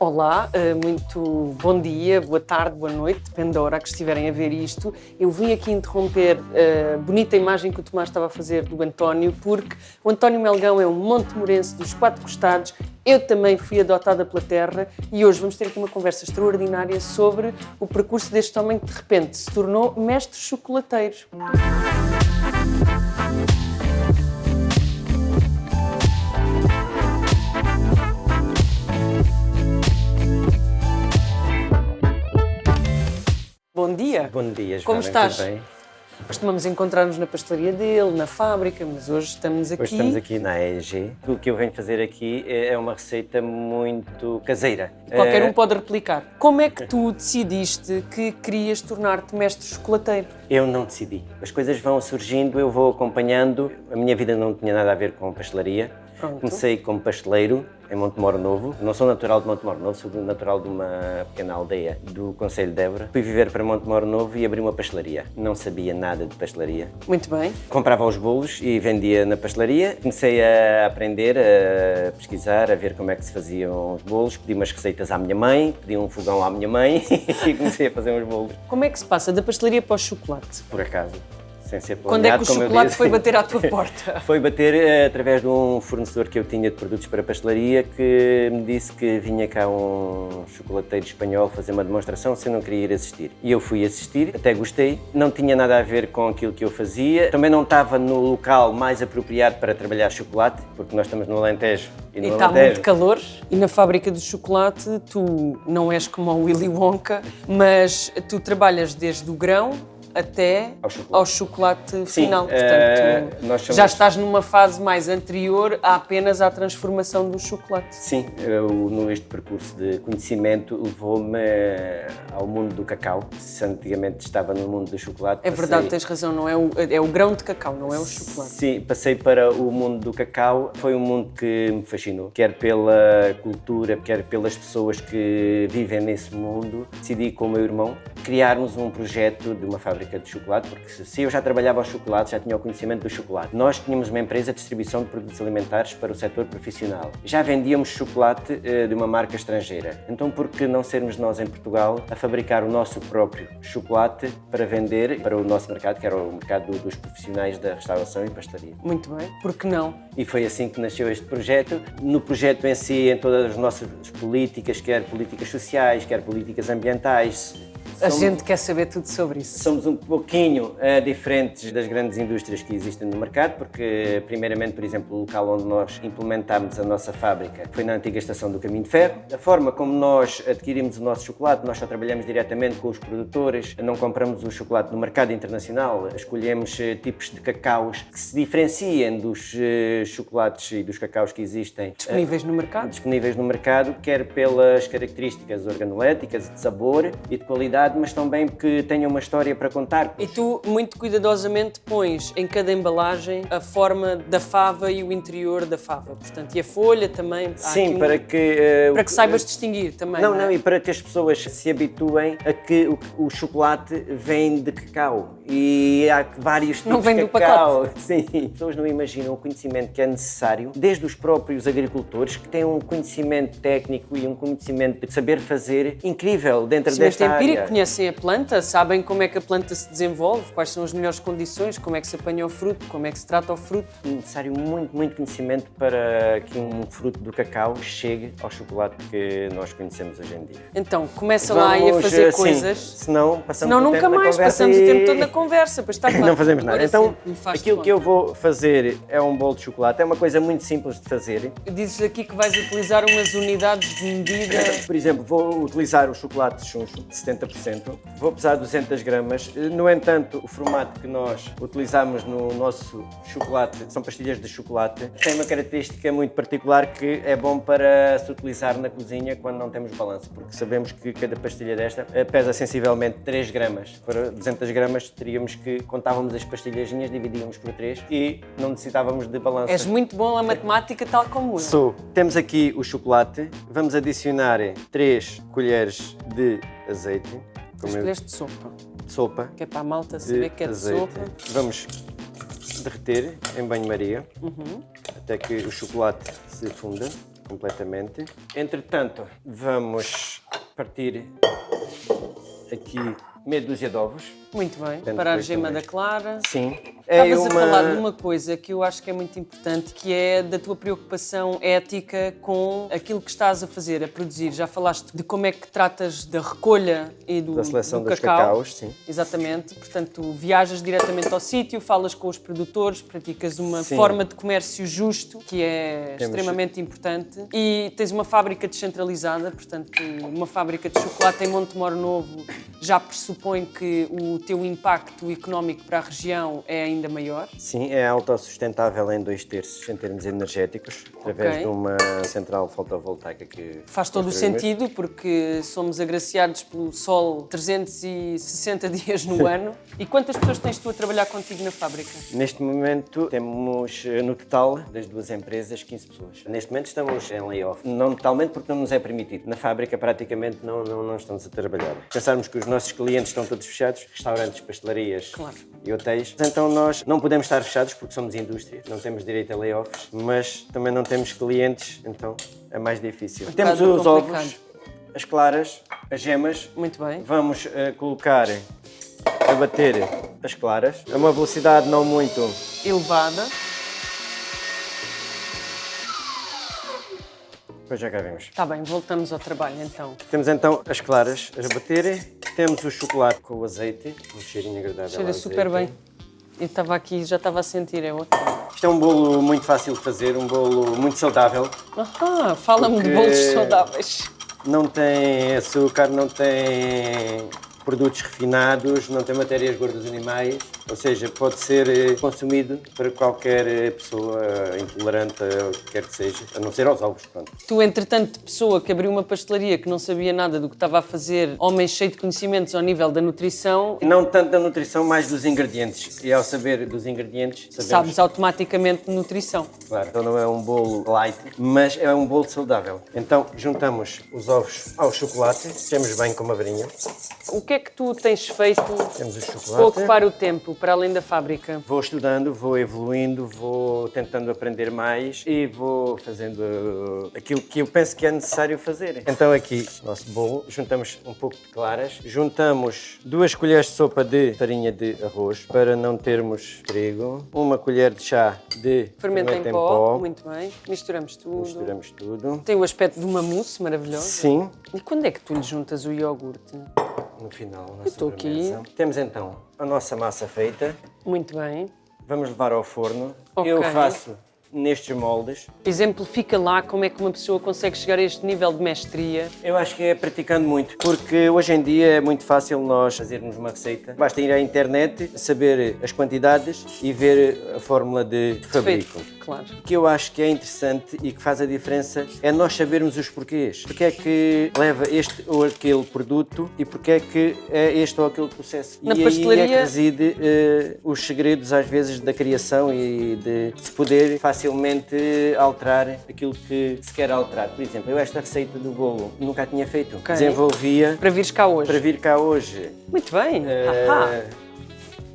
Olá, muito bom dia, boa tarde, boa noite, depende da hora que estiverem a ver isto. Eu vim aqui interromper a bonita imagem que o Tomás estava a fazer do António, porque o António Melgão é um montemorense dos quatro costados, eu também fui adotada pela terra e hoje vamos ter aqui uma conversa extraordinária sobre o percurso deste homem que de repente se tornou mestre chocolateiro. Bom dia. Bom dia, Joana. Como estás? Tudo bem? Costumamos encontrar-nos na pastelaria dele, na fábrica, mas hoje estamos aqui... Hoje estamos aqui na AEG. O que eu venho fazer aqui é uma receita muito caseira. Qualquer um pode replicar. Como é que tu decidiste que querias tornar-te mestre chocolateiro? Eu não decidi. As coisas vão surgindo, eu vou acompanhando. A minha vida não tinha nada a ver com pastelaria. Pronto. Comecei como pasteleiro em Montemor Novo. Não sou natural de Montemor Novo, sou natural de uma pequena aldeia do concelho de Évora. Fui viver para Montemor Novo e abri uma pastelaria. Não sabia nada de pastelaria. Muito bem. Comprava os bolos e vendia na pastelaria. Comecei a aprender, a pesquisar, a ver como é que se faziam os bolos. Pedi umas receitas à minha mãe, pedi um fogão à minha mãe e comecei a fazer uns bolos. Como é que se passa da pastelaria para o chocolate? Por acaso. Sem ser planeado, Quando é que o como eu chocolate disse. foi bater à tua porta? Foi bater através de um fornecedor que eu tinha de produtos para pastelaria que me disse que vinha cá um chocolateiro espanhol fazer uma demonstração se eu não queria ir assistir. E eu fui assistir, até gostei, não tinha nada a ver com aquilo que eu fazia, também não estava no local mais apropriado para trabalhar chocolate, porque nós estamos no Alentejo. E está muito calor. E na fábrica de chocolate tu não és como o Willy Wonka, mas tu trabalhas desde o grão até ao chocolate final. Portanto, já estás numa fase mais anterior apenas à transformação do chocolate. Sim, este percurso de conhecimento levou-me ao mundo do cacau. Se antigamente estava no mundo do chocolate... É verdade, tens razão, não é o grão de cacau, não é o chocolate. Sim, passei para o mundo do cacau. Foi um mundo que me fascinou, quer pela cultura, quer pelas pessoas que vivem nesse mundo. Decidi com o meu irmão criarmos um projeto de uma fábrica de chocolate, porque se eu já trabalhava ao chocolate, já tinha o conhecimento do chocolate. Nós tínhamos uma empresa de distribuição de produtos alimentares para o setor profissional. Já vendíamos chocolate de uma marca estrangeira. Então, por que não sermos nós em Portugal a fabricar o nosso próprio chocolate para vender para o nosso mercado, que era o mercado dos profissionais da restauração e pastelaria? Muito bem, por que não? E foi assim que nasceu este projeto. No projeto em si, em todas as nossas políticas, quer políticas sociais, quer políticas ambientais, a gente quer saber tudo sobre isso. Somos um pouquinho diferentes das grandes indústrias que existem no mercado, porque, primeiramente, por exemplo, o local onde nós implementámos a nossa fábrica foi na antiga estação do Caminho de Ferro. A forma como nós adquirimos o nosso chocolate, nós só trabalhamos diretamente com os produtores, não compramos o chocolate no mercado internacional, escolhemos tipos de cacaus que se diferenciem dos chocolates e dos cacaus que existem. Disponíveis no mercado? Disponíveis no mercado, quer pelas características organoléticas, de sabor e de qualidade, mas também que tenham uma história para contar. E tu, muito cuidadosamente, pões em cada embalagem a forma da fava e o interior da fava, portanto, e a folha também. Sim, para que saibas distinguir também. Não, e para que as pessoas se habituem a que o chocolate vem de cacau. E há vários tipos não vem de cacau. Do pacote. Sim, as pessoas não imaginam o conhecimento que é necessário, desde os próprios agricultores, que têm um conhecimento técnico e um conhecimento de saber fazer incrível dentro desta área. Empírico, conhecem a planta, sabem como é que a planta se desenvolve, quais são as melhores condições, como é que se apanha o fruto, como é que se trata o fruto. É necessário muito conhecimento para que um fruto do cacau chegue ao chocolate que nós conhecemos hoje em dia. Então, começa lá aí a fazer coisas. Senão passamos nunca mais, passamos o tempo todo na conversa, pois está claro. Não fazemos nada. Agora então, sim, aquilo que eu vou fazer é um bolo de chocolate, é uma coisa muito simples de fazer. Dizes aqui que vais utilizar umas unidades de medida. Por exemplo, vou utilizar o chocolate de chuncho de 70%, vou pesar 200 gramas. No entanto, o formato que nós utilizamos no nosso chocolate são pastilhas de chocolate. Tem uma característica muito particular que é bom para se utilizar na cozinha quando não temos balanço, porque sabemos que cada pastilha desta pesa sensivelmente 3 gramas. Para 200 gramas contávamos as pastilhazinhas, dividíamos por 3 e não necessitávamos de balanço. És muito bom a matemática, tal como eu. Sou. Temos aqui o chocolate, vamos adicionar 3 colheres de azeite. As colheres de sopa. Sopa. Que é para a malta saber que é de sopa. Vamos derreter em banho-maria até que o chocolate se funda. completamente. Entretanto, vamos partir aqui meia dúzia de ovos. Muito bem, Portanto, para a depois gema também. da clara. Sim. Estavas a falar de uma coisa que eu acho que é muito importante, que é da tua preocupação ética com aquilo que estás a fazer, a produzir. Já falaste de como é que tratas da recolha e Da seleção do dos cacau. cacaus, sim. Exatamente. Portanto, tu viajas diretamente ao sítio, falas com os produtores, praticas uma Sim. forma de comércio justo, que é Temos- extremamente importante. E tens uma fábrica descentralizada, portanto, uma fábrica de chocolate em Montemor Novo já pressupõe que o teu impacto económico para a região é ainda maior. Sim, é autossustentável em 2/3 em termos energéticos, através Ok. de uma central fotovoltaica que Faz todo o construímos. sentido, porque somos agraciados pelo sol 360 dias no ano. E quantas pessoas tens tu a trabalhar contigo na fábrica? Neste momento temos, no total, das duas empresas, 15 pessoas. Neste momento estamos em layoff. Não totalmente porque não nos é permitido. Na fábrica praticamente não estamos a trabalhar. Pensarmos que os nossos clientes estão todos fechados, restaurantes, pastelarias Claro. e hotéis. Então nós não podemos estar fechados porque somos indústria, não temos direito a layoffs, mas também não temos clientes, então é mais difícil. Temos bocado os complicado. ovos, as claras, as gemas. Muito bem. Vamos colocar a bater as claras a uma velocidade não muito. Elevada. Depois já cá vemos. Está bem, voltamos ao trabalho então. Temos então as claras a bater, temos o chocolate com o azeite, um cheirinho agradável. Cheira a azeite. super bem. Eu estava aqui, já estava a sentir, é ótimo. Isto é um bolo muito fácil de fazer, um bolo muito saudável. Fala-me de Porque- bolos saudáveis. Não tem açúcar, não tem produtos refinados, não tem matérias gordas animais, ou seja, pode ser consumido para qualquer pessoa intolerante, ou o que quer que seja, a não ser aos ovos, pronto. Tu, entretanto, de pessoa que abriu uma pastelaria que não sabia nada do que estava a fazer, homem cheio de conhecimentos ao nível da nutrição, Não tanto da nutrição, mais dos ingredientes. E ao saber dos ingredientes, sabemos, sabes automaticamente de nutrição. claro, então não é um bolo light, mas é um bolo saudável. Então juntamos os ovos ao chocolate, mexemos bem com uma varinha, O que é que tu tens feito temos o para chocolate. ocupar o tempo, para além da fábrica? Vou estudando, vou evoluindo, vou tentando aprender mais e vou fazendo aquilo que eu penso que é necessário fazer. Então aqui, nosso bolo, juntamos um pouco de claras, juntamos 2 colheres de sopa de farinha de arroz para não termos trigo, 1 colher de chá de Fermento em pó, muito bem. Misturamos tudo. misturamos tudo. Tem o aspecto de uma mousse maravilhosa. Sim, E quando é que tu lhe juntas o iogurte? no final, na estou aqui. sobremesa. Temos então a nossa massa feita, Muito bem. vamos levar ao forno. Ok. Eu faço nestes moldes. Exemplifica lá como é que uma pessoa consegue chegar a este nível de mestria. Eu acho que é praticando muito, porque hoje em dia é muito fácil nós fazermos uma receita. Basta ir à internet, saber as quantidades e ver a fórmula de fabrico. Feito, claro. O que eu acho que é interessante e que faz a diferença é nós sabermos os porquês. Porque é que leva este ou aquele produto e porque é que é este ou aquele processo. Na e aí é pastelaria- que reside os segredos, às vezes, da criação e de se poder facilmente alterar aquilo que se quer alterar. Por exemplo, eu esta receita do bolo nunca a tinha feito. Ok. Desenvolvia Para vires cá hoje. para vir cá hoje. Muito bem. Eh, Ahá.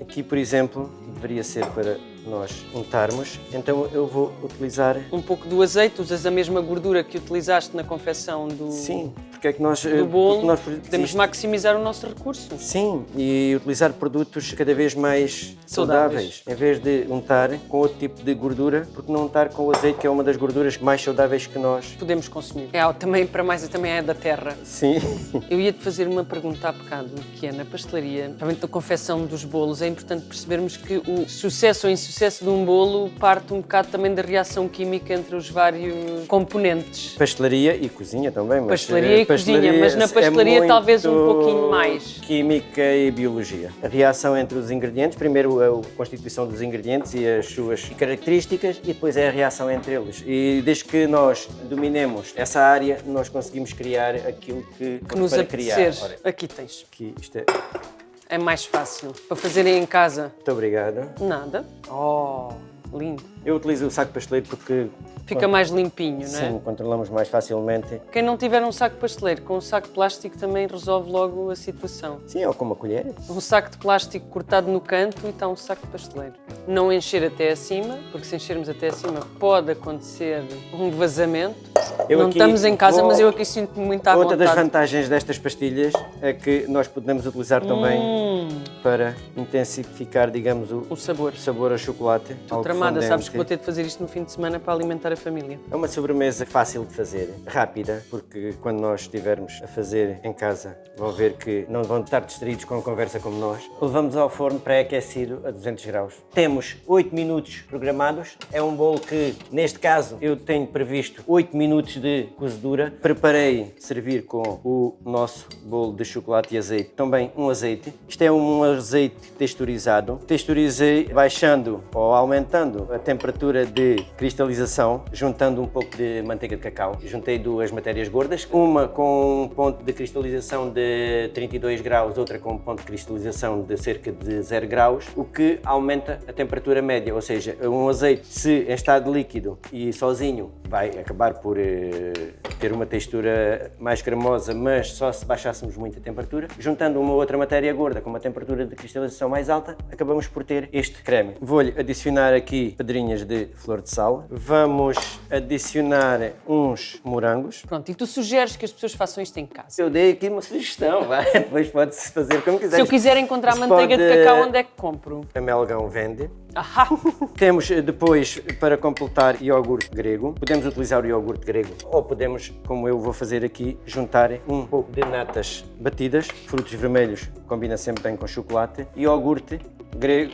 Aqui, por exemplo, deveria ser para nós untarmos, então eu vou utilizar. Um pouco do azeite, usas a mesma gordura que utilizaste na confecção do, Sim, porque é que nós. do bolo. porque nós Podemos isto- maximizar o nosso recurso. Sim, e utilizar produtos cada vez mais Saudáveis. saudáveis. Em vez de untar com outro tipo de gordura, porque não untar com o azeite, que é uma das gorduras mais saudáveis que nós. Podemos consumir. É, também, para mais, também é da terra. Sim. Eu ia-te fazer uma pergunta há bocado, que é na pastelaria, realmente da confecção dos bolos, é importante percebermos que o sucesso ou insucesso de um bolo parte um bocado também da reação química entre os vários componentes. Pastelaria e cozinha também. Mas, Pastelaria e cozinha, mas na pastelaria é talvez um muito pouquinho mais. Química e biologia. A reação entre os ingredientes, primeiro a constituição dos ingredientes e as suas características e depois é a reação entre eles. E desde que nós dominemos essa área, nós conseguimos criar aquilo que Nos para apetecer. criar. Ora, Aqui tens. aqui isto é. É mais fácil. Para fazerem em casa. Muito obrigado. Nada. Oh, lindo. Eu utilizo o saco pasteleiro porque Fica mais limpinho, não é? sim, controlamos mais facilmente. Quem não tiver um saco pasteleiro, com um saco de plástico também resolve logo a situação. Sim, ou com uma colher. Um saco de plástico cortado no canto e está um saco de pasteleiro. Não encher até acima, porque se enchermos até acima pode acontecer um vazamento. Não estamos em casa, mas eu aqui sinto-me muito à vontade. Outra das vantagens destas pastilhas é que nós podemos utilizar também para intensificar, digamos, O sabor. sabor a chocolate. Estou tramada, sabes que vou ter de fazer isto no fim de semana para alimentar a família. É uma sobremesa fácil de fazer, rápida, porque quando nós estivermos a fazer em casa, vão ver que não vão estar distraídos com a conversa como nós. Levamos ao forno pré-aquecido a 200 graus. Temos 8 minutos programados. É um bolo que, neste caso, eu tenho previsto 8 minutos de cozedura. Preparei servir com o nosso bolo de chocolate e azeite. Também um azeite. Isto é um azeite texturizado. Texturizei baixando ou aumentando a temperatura de cristalização, juntando um pouco de manteiga de cacau. Juntei duas matérias gordas, uma com um ponto de cristalização de 32 graus, outra com um ponto de cristalização de cerca de 0 graus, o que aumenta a temperatura média, ou seja, um azeite, se em estado líquido e sozinho, vai acabar por ter uma textura mais cremosa, mas só se baixássemos muito a temperatura. Juntando uma outra matéria gorda com uma temperatura de cristalização mais alta, acabamos por ter este creme. Vou-lhe adicionar aqui pedrinhas de flor de sal. Vamos adicionar uns morangos. Pronto, e tu sugeres que as pessoas façam isto em casa? Eu dei aqui uma sugestão, vai? Depois pode-se fazer como quiser. Se eu quiser encontrar manteiga de cacau, onde é que compro? A Melgão vende. Ahá! Temos depois, para completar, iogurte grego. Podemos utilizar o iogurte grego ou podemos, como eu vou fazer aqui, juntar um pouco de natas batidas. Frutos vermelhos combina sempre bem com chocolate. Iogurte grego,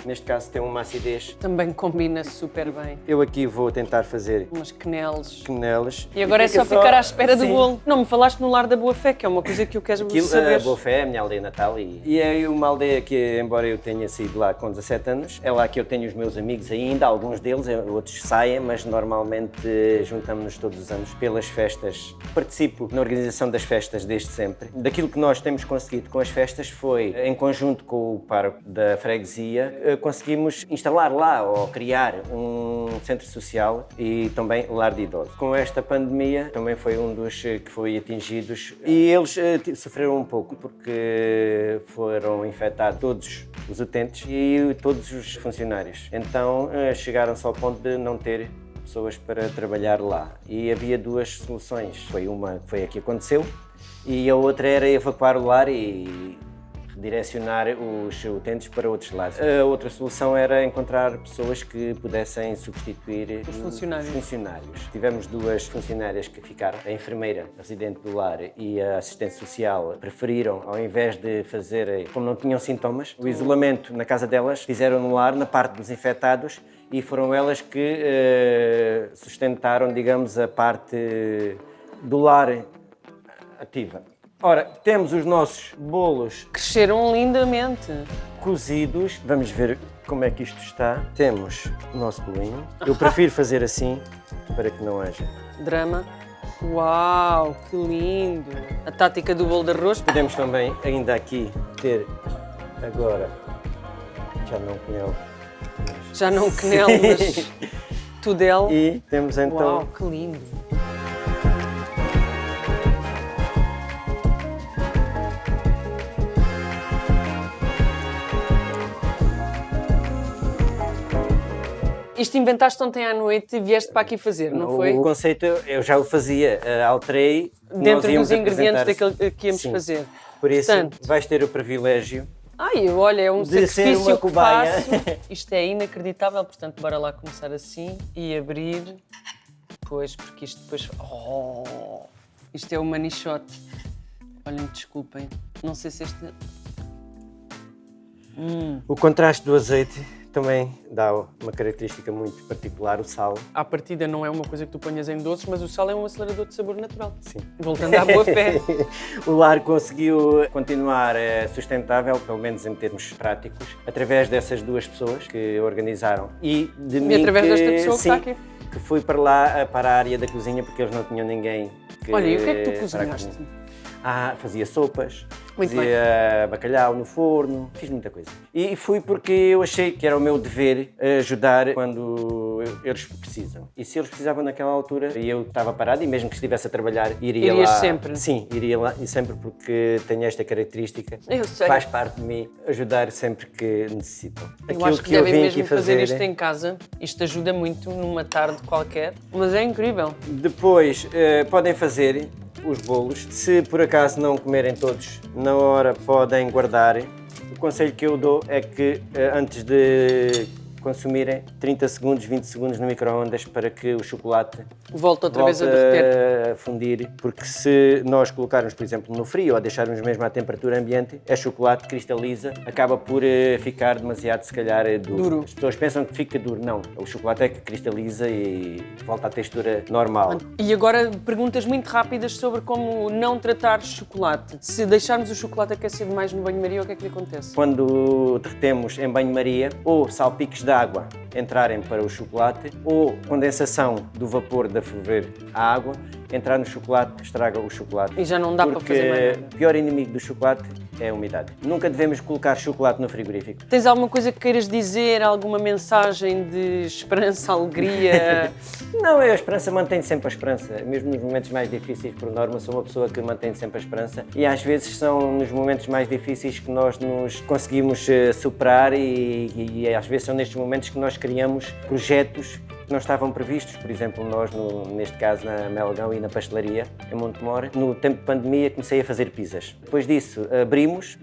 neste caso tem uma acidez. Também combina super bem. Eu aqui vou tentar fazer Umas queneles. quenelas. E agora é só ficar à espera do bolo. Não me falaste no Lar da Boa Fé, que é uma coisa que eu quero saber. A Boa Fé é a minha aldeia natal e é uma aldeia que, embora eu tenha saído lá com 17 anos, é lá que eu tenho os meus amigos ainda, alguns deles, outros saem, mas normalmente juntamos-nos todos os anos pelas festas. Participo na organização das festas desde sempre. Daquilo que nós temos conseguido com as festas foi, em conjunto com o pároco da freguesia, conseguimos instalar lá ou criar um centro social e também lar de idosos. Com esta pandemia também foi um dos que foi atingidos e eles sofreram um pouco porque foram infectados todos os utentes e todos os funcionários. Então chegaram-se ao ponto de não ter pessoas para trabalhar lá e havia duas soluções. Foi uma que foi a que aconteceu e a outra era evacuar o lar e direcionar os utentes para outros lares. A outra solução era encontrar pessoas que pudessem substituir Os funcionários. Tivemos duas funcionárias que ficaram, a enfermeira, a residente do lar e a assistente social, preferiram, ao invés de fazer, como não tinham sintomas, o isolamento na casa delas, fizeram no lar, na parte dos infectados, e foram elas que sustentaram, digamos, a parte do lar ativa. Ora, temos os nossos bolos Cresceram lindamente. cozidos. Vamos ver como é que isto está. Temos o nosso bolinho. Eu prefiro fazer assim, para que não haja. Drama. Uau, que lindo! A tática do bolo de arroz. Podemos também, ainda aqui, ter agora, já não conhece. Já não quenel, mas tudel. E temos então... Uau, que lindo! Isto inventaste ontem à noite e vieste para aqui fazer, não foi? O conceito eu já o fazia, alterei. Dentro dos ingredientes apresentar- daquele que íamos Sim. fazer. Por isso, Portanto, vais ter o privilégio ai, olha, é um de ser sacrifício uma que cobaia. faço. Isto é inacreditável, portanto, bora lá começar assim e abrir. Pois, porque isto depois... Oh, isto é o manichote. Olhem, desculpem. Não sei se este... O contraste do azeite também dá uma característica muito particular, o sal. À partida não é uma coisa que tu ponhas em doces, mas o sal é um acelerador de sabor natural. Sim. Voltando à boa fé. O lar conseguiu continuar sustentável, pelo menos em termos práticos, através dessas duas pessoas que organizaram. E de mim através que, desta pessoa que sim, está aqui. que fui para lá, para a área da cozinha, porque eles não tinham ninguém que... Olha, e o que é que tu para a cozinhaste? cozinha. Fazia sopas, Muito fazia bacalhau no forno, fiz muita coisa. E fui porque eu achei que era o meu dever ajudar quando eles precisam. E se eles precisavam naquela altura e eu estava parado, e mesmo que estivesse a trabalhar, iria Irias lá. sempre? Sim, iria lá e sempre, porque tenho esta característica. Eu sei. Faz parte de mim ajudar sempre que necessitam. Eu acho que devem mesmo fazer isto em casa. Isto ajuda muito numa tarde qualquer, mas é incrível. Depois podem fazer os bolos. Se por acaso não comerem todos na hora, podem guardar. O conselho que eu dou é que antes de consumirem 30 segundos, 20 segundos no micro-ondas para que o chocolate Volta outra vez a volte derreter. a fundir, porque se nós colocarmos, por exemplo, no frio ou deixarmos mesmo à temperatura ambiente, o chocolate cristaliza, acaba por ficar demasiado, se calhar, duro. As pessoas pensam que fica duro, não. O chocolate é que cristaliza e volta à textura normal. E agora perguntas muito rápidas sobre como não tratar chocolate. Se deixarmos o chocolate aquecer demais no banho-maria, o que é que lhe acontece? Quando derretemos em banho-maria, ou salpicos de água entrarem para o chocolate, ou condensação do vapor da ferver a água, entrar no chocolate, estraga o chocolate. E já não dá para fazer mais nada. Porque o pior inimigo do chocolate é a umidade. Nunca devemos colocar chocolate no frigorífico. Tens alguma coisa que queiras dizer? Alguma mensagem de esperança, alegria? Não, a esperança, mantém sempre a esperança. Mesmo nos momentos mais difíceis, por norma, sou uma pessoa que mantém sempre a esperança. E às vezes são nos momentos mais difíceis que nós nos conseguimos superar e às vezes são nestes momentos que nós criamos projetos que não estavam previstos. Por exemplo, nós, neste caso, na Melgão e na pastelaria, em Montemor, no tempo de pandemia, comecei a fazer pizzas. Depois disso, abrimos,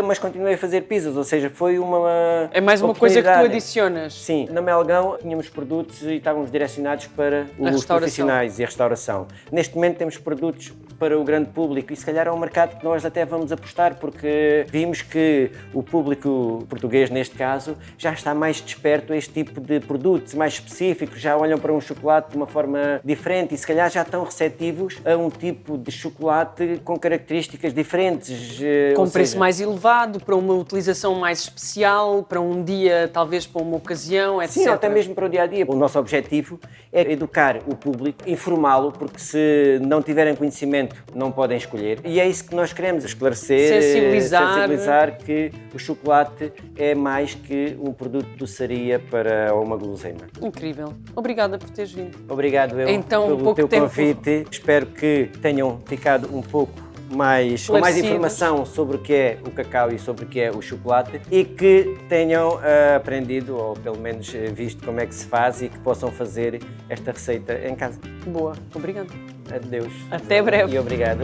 mas continuei a fazer pizzas, ou seja, foi uma É mais uma coisa que tu adicionas. Sim, na Melgão tínhamos produtos e estávamos direcionados para os profissionais e a restauração. Neste momento temos produtos para o grande público e se calhar é um mercado que nós até vamos apostar, porque vimos que o público português, neste caso, já está mais desperto a este tipo de produtos, mais específicos, já olham para um chocolate de uma forma diferente e se calhar já estão receptivos a um tipo de chocolate com características diferentes. Com preço mais elevado, para uma utilização mais especial, para um dia, talvez para uma ocasião, etc. Sim, até mesmo para o dia-a-dia. O nosso objetivo é educar o público, informá-lo, porque se não tiverem conhecimento não podem escolher. E é isso que nós queremos, esclarecer, sensibilizar que o chocolate é mais que um produto de doçaria para uma guloseima. Incrível. Obrigada por teres vindo. Obrigado Então, pelo teu convite. Espero que tenham ficado um pouco com mais informação sobre o que é o cacau e sobre o que é o chocolate e que tenham aprendido ou pelo menos visto como é que se faz e que possam fazer esta receita em casa. Boa. Obrigada. Adeus. Até breve. E obrigado.